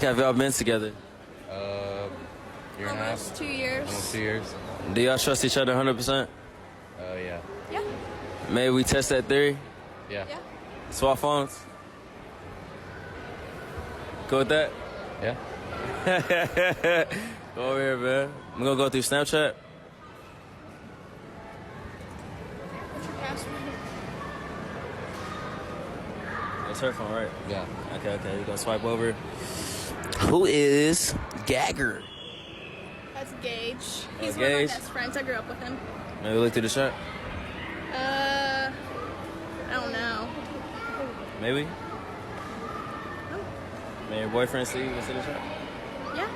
long have y'all been together? Year and a half. Almost 2 years. Almost 2 years. Do y'all trust each other 100%? Yeah. Yeah. Maybe we test that theory? Yeah. Yeah. Swap phones? Go with that? Yeah. Go over here, man. I'm gonna go through Snapchat. What's your password? That's her phone, right? Yeah. Okay. You gonna swipe over. Who is Gagger? That's Gage. He's one of Gage. my best friends. I grew up with him. Maybe look through the shot. I don't know. Maybe. Oh, Maybe your boyfriend see you see the shot. yeah.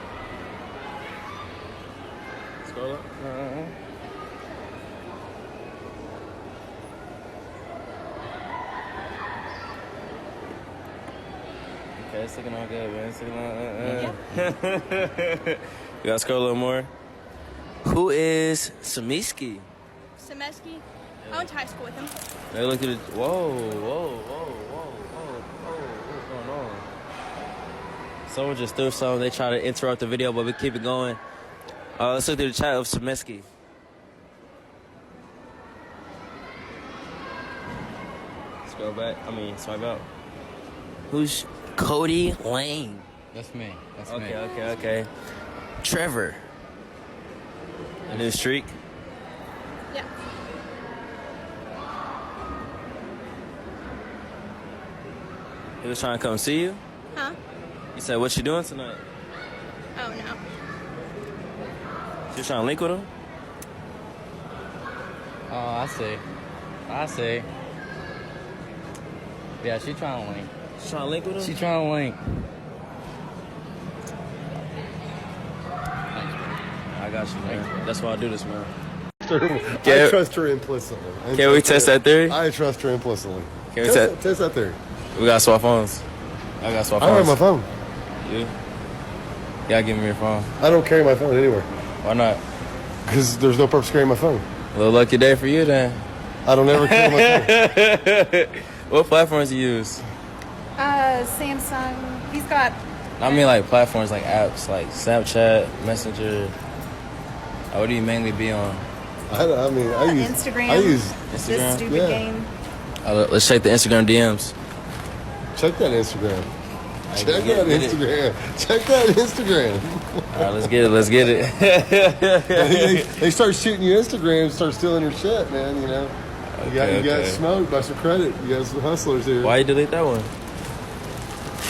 Scroll up. Okay, it's looking all good, man. It's looking all You gotta scroll a little more. Who is Samiski? Semeski. I went to high school with him. Hey, look at it. Whoa. What's going on? Someone just threw something. They try to interrupt the video, but we keep it going. Let's look through the chat of Samiski. Scroll back. Swipe out. Who's Cody Lane? That's me. That's me. Okay. Trevor. A new streak. Yeah. He was trying to come see you. Huh? He said, "What you doing tonight?" Oh, no. You trying to link with him? Oh, I see. Yeah, she trying to link. You trying to link with him? She trying to link. I got you, man. That's why I do this, man. I trust her implicitly. Can we test that theory? I trust her implicitly. Can we Test that theory. We got to swap phones. I got to swap I don't phones. have my phone. You? Gotta give me your phone. I don't carry my phone anywhere Why not? because there's no purpose carrying my phone. A little lucky day for you, then. I don't ever carry my phone. What platforms you use? Samsung. He's got. I mean, like platforms, like apps, like Snapchat, Messenger. What do you mainly be on? I use Instagram. I use. Instagram? This stupid Yeah. game. Let's check the Instagram DMs. Check that Instagram. Check that get it. Instagram. Check that Instagram. All right, let's get it. they start shooting you Instagram, start stealing your shit, man. You know. You got Okay. smoked by some credit. You got some hustlers here. Why you delete that one?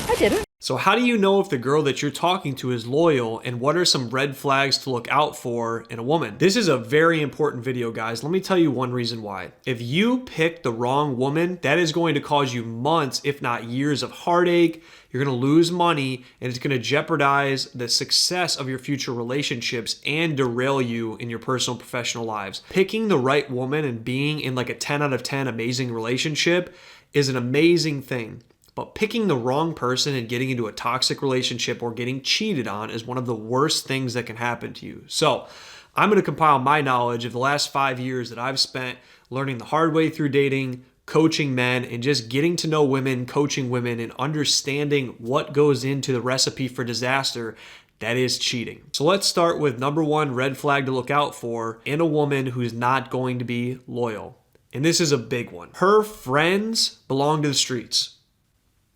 I didn't. So how do you know if the girl that you're talking to is loyal, and what are some red flags to look out for in a woman? This is a very important video, guys. Let me tell you one reason why. If you pick the wrong woman, that is going to cause you months, if not years of heartache. You're going to lose money, and it's going to jeopardize the success of your future relationships and derail you in your personal and professional lives. Picking the right woman and being in like a 10 out of 10 amazing relationship is an amazing thing. But picking the wrong person and getting into a toxic relationship or getting cheated on is one of the worst things that can happen to you. So I'm going to compile my knowledge of the last 5 years that I've spent learning the hard way through dating, coaching men, and just getting to know women, coaching women, and understanding what goes into the recipe for disaster that is cheating. So let's start with number one red flag to look out for in a woman who's not going to be loyal. And this is a big one. Her friends belong to the streets.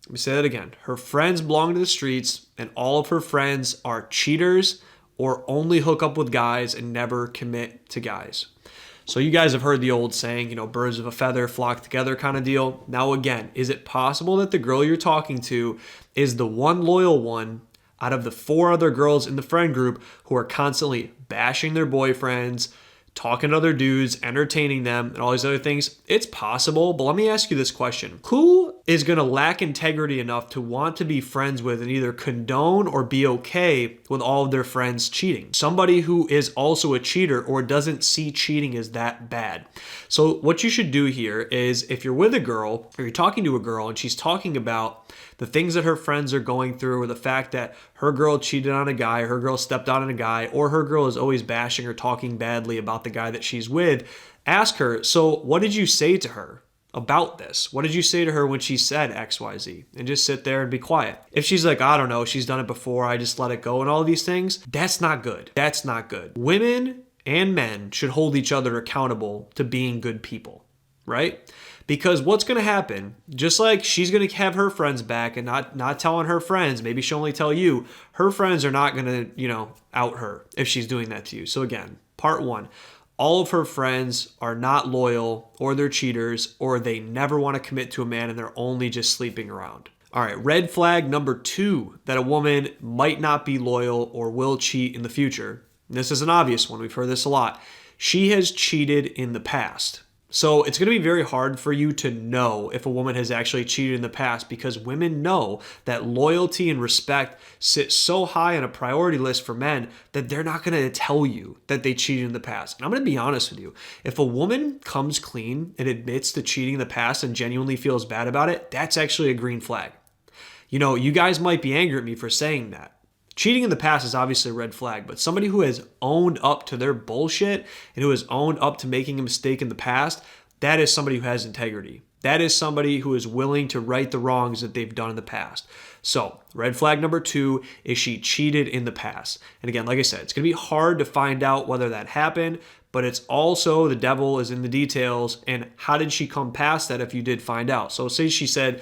Let me say that again. Her friends belong to the streets, and all of her friends are cheaters or only hook up with guys and never commit to guys. So you guys have heard the old saying, birds of a feather flock together kind of deal. Now again, is it possible that the girl you're talking to is the one loyal one out of the 4 other girls in the friend group who are constantly bashing their boyfriends, talking to other dudes, entertaining them, and all these other things? It's possible, but let me ask you this question. Who is going to lack integrity enough to want to be friends with and either condone or be okay with all of their friends cheating? Somebody who is also a cheater or doesn't see cheating as that bad. So what you should do here is, if you're with a girl or you're talking to a girl and she's talking about the things that her friends are going through, or the fact that her girl cheated on a guy, or her girl stepped out on a guy, or her girl is always bashing or talking badly about the guy that she's with, ask her, so what did you say to her? about this? What did you say to her when she said XYZ? And just sit there and be quiet. If she's like, I don't know, she's done it before, I just let it go and all these things, that's not good. That's not good. Women and men should hold each other accountable to being good people, right? Because what's going to happen, just like she's going to have her friends back and not telling her friends, maybe she'll only tell you, her friends are not going to, out her if she's doing that to you. So again, part one, all of her friends are not loyal, or they're cheaters, or they never want to commit to a man and they're only just sleeping around. All right, red flag number 2, that a woman might not be loyal or will cheat in the future. This is an obvious one. We've heard this a lot. She has cheated in the past. So it's going to be very hard for you to know if a woman has actually cheated in the past, because women know that loyalty and respect sit so high on a priority list for men that they're not going to tell you that they cheated in the past. And I'm going to be honest with you. If a woman comes clean and admits to cheating in the past and genuinely feels bad about it, that's actually a green flag. You guys might be angry at me for saying that. Cheating in the past is obviously a red flag, but somebody who has owned up to their bullshit and who has owned up to making a mistake in the past, that is somebody who has integrity. That is somebody who is willing to right the wrongs that they've done in the past. So, red flag number 2 is she cheated in the past. And again, like I said, it's going to be hard to find out whether that happened, but it's also the devil is in the details. And how did she come past that if you did find out? So say she said,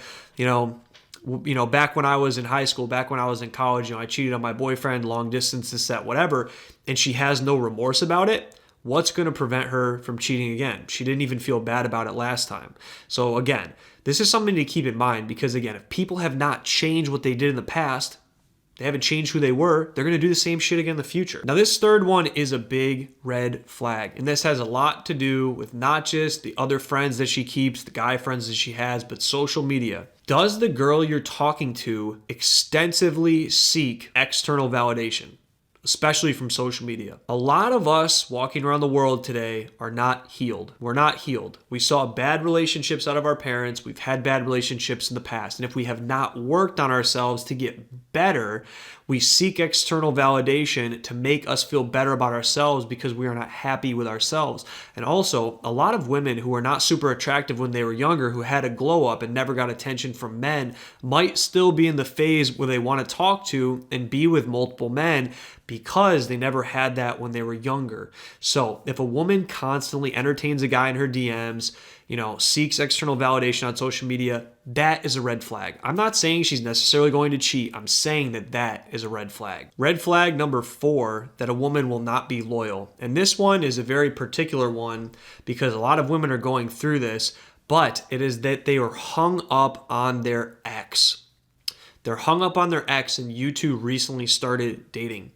back when I was in high school, back when I was in college, I cheated on my boyfriend, long distance, this, that, whatever, and she has no remorse about it. What's going to prevent her from cheating again? She didn't even feel bad about it last time. So again, this is something to keep in mind, because again, if people have not changed what they did in the past, they haven't changed who they were, they're going to do the same shit again in the future. Now, this third one is a big red flag. And this has a lot to do with not just the other friends that she keeps, the guy friends that she has, but social media. Does the girl you're talking to extensively seek external validation, especially from social media? A lot of us walking around the world today are not healed. We're not healed. We saw bad relationships out of our parents. We've had bad relationships in the past. And if we have not worked on ourselves to get better, we seek external validation to make us feel better about ourselves because we are not happy with ourselves. And also, a lot of women who are not super attractive when they were younger, who had a glow up and never got attention from men, might still be in the phase where they want to talk to and be with multiple men because they never had that when they were younger. So if a woman constantly entertains a guy in her DMs, seeks external validation on social media, that is a red flag. I'm not saying she's necessarily going to cheat. I'm saying that is a red flag. Red flag number 4, that a woman will not be loyal. And this one is a very particular one because a lot of women are going through this, but it is that they are hung up on their ex. They're hung up on their ex, and you two recently started dating.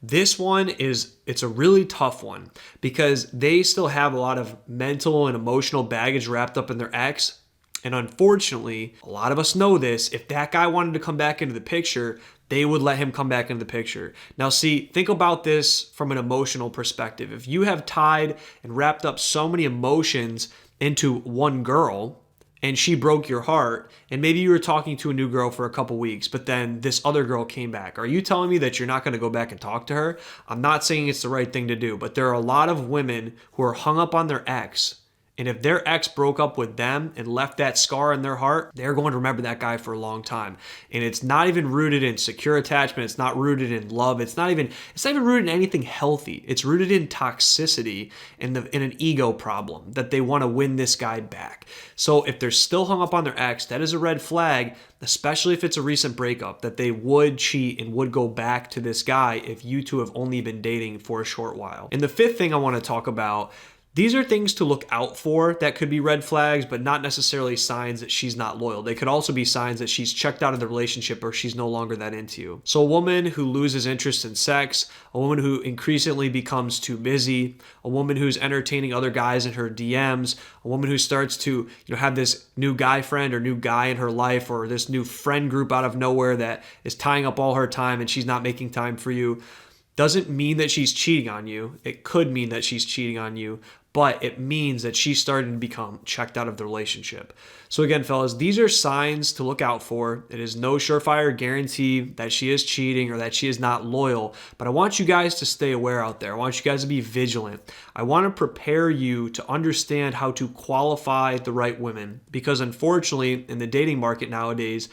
This one it's a really tough one because they still have a lot of mental and emotional baggage wrapped up in their ex. And unfortunately, a lot of us know this. If that guy wanted to come back into the picture, they would let him come back into the picture. Now, see, think about this from an emotional perspective. If you have tied and wrapped up so many emotions into one girl, and she broke your heart, and maybe you were talking to a new girl for a couple weeks, but then this other girl came back. Are you telling me that you're not going to go back and talk to her? I'm not saying it's the right thing to do, but there are a lot of women who are hung up on their ex. And if their ex broke up with them and left that scar in their heart, they're going to remember that guy for a long time. And it's not even rooted in secure attachment. It's not rooted in love. It's not even rooted in anything healthy. It's rooted in toxicity and in an ego problem that they want to win this guy back. So if they're still hung up on their ex, that is a red flag, especially if it's a recent breakup, that they would cheat and would go back to this guy if you two have only been dating for a short while. And the fifth thing I want to talk about, these are things to look out for that could be red flags, but not necessarily signs that she's not loyal. They could also be signs that she's checked out of the relationship or she's no longer that into you. So a woman who loses interest in sex, a woman who increasingly becomes too busy, a woman who's entertaining other guys in her DMs, a woman who starts to have this new guy friend or new guy in her life, or this new friend group out of nowhere that is tying up all her time and she's not making time for you. doesn't mean that she's cheating on you. It could mean that she's cheating on you, but it means that she's starting to become checked out of the relationship. So again, fellas, these are signs to look out for. It is no surefire guarantee that she is cheating or that she is not loyal, but I want you guys to stay aware out there. I want you guys to be vigilant. I want to prepare you to understand how to qualify the right women, because unfortunately, in the dating market nowadays,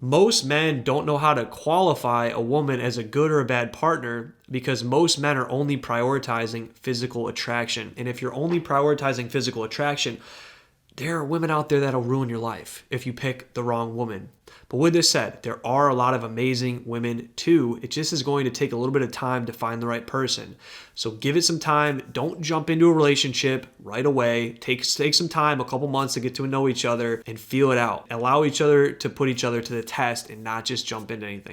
most men don't know how to qualify a woman as a good or a bad partner because most men are only prioritizing physical attraction. And if you're only prioritizing physical attraction, there are women out there that'll ruin your life if you pick the wrong woman. But with this said, there are a lot of amazing women too. It just is going to take a little bit of time to find the right person. So give it some time. Don't jump into a relationship right away. Take some time, a couple months to get to know each other and feel it out. Allow each other to put each other to the test and not just jump into anything.